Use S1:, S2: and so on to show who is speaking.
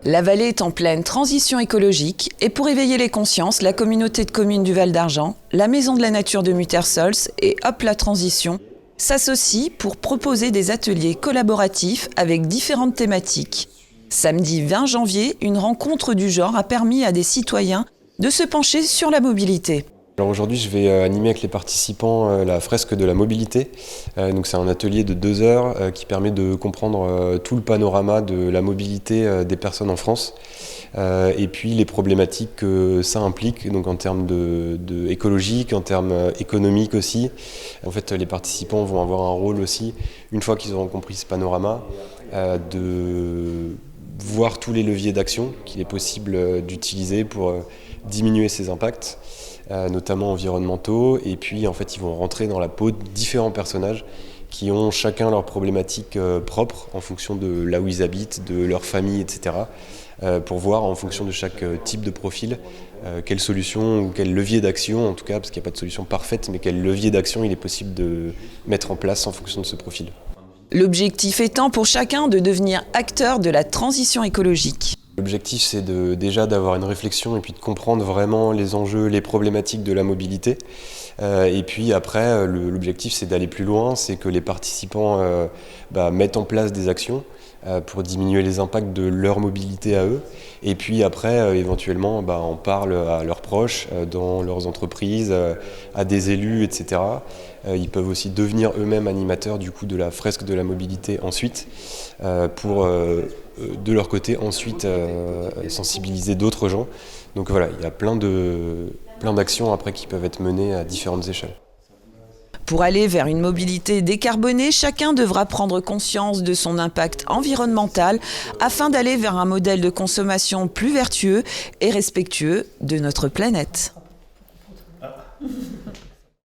S1: La vallée est en pleine transition écologique et pour éveiller les consciences, la communauté de communes du Val d'Argent, la Maison de la Nature de Muttersols et Hop la Transition s'associent pour proposer des ateliers collaboratifs avec différentes thématiques. Samedi 20 janvier, une rencontre du genre a permis à des citoyens de se pencher sur la mobilité.
S2: Alors aujourd'hui, je vais animer avec les participants la fresque de la mobilité. Donc c'est un atelier de 2 heures qui permet de comprendre tout le panorama de la mobilité des personnes en France et puis les problématiques que ça implique, donc en termes écologiques, en termes économiques aussi. En fait, les participants vont avoir un rôle aussi, une fois qu'ils auront compris ce panorama, de voir tous les leviers d'action qu'il est possible d'utiliser pour diminuer ces impacts, notamment environnementaux, et puis en fait ils vont rentrer dans la peau de différents personnages qui ont chacun leurs problématiques propres en fonction de là où ils habitent, de leur famille, etc. Pour voir en fonction de chaque type de profil quelle solution ou quel levier d'action, en tout cas parce qu'il n'y a pas de solution parfaite, mais quel levier d'action il est possible de mettre en place en fonction de ce profil.
S1: L'objectif étant pour chacun de devenir acteur de la transition écologique.
S2: L'objectif, c'est déjà d'avoir une réflexion et puis de comprendre vraiment les enjeux, les problématiques de la mobilité. Et puis après, l'objectif, c'est d'aller plus loin, c'est que les participants mettent en place des actions pour diminuer les impacts de leur mobilité à eux. Et puis après, éventuellement, on parle à leurs proches, dans leurs entreprises, à des élus, etc. Ils peuvent aussi devenir eux-mêmes animateurs du coup de la fresque de la mobilité ensuite, pour de leur côté ensuite sensibiliser d'autres gens. Donc voilà, il y a plein d'actions après qui peuvent être menées à différentes échelles.
S1: Pour aller vers une mobilité décarbonée, chacun devra prendre conscience de son impact environnemental afin d'aller vers un modèle de consommation plus vertueux et respectueux de notre planète.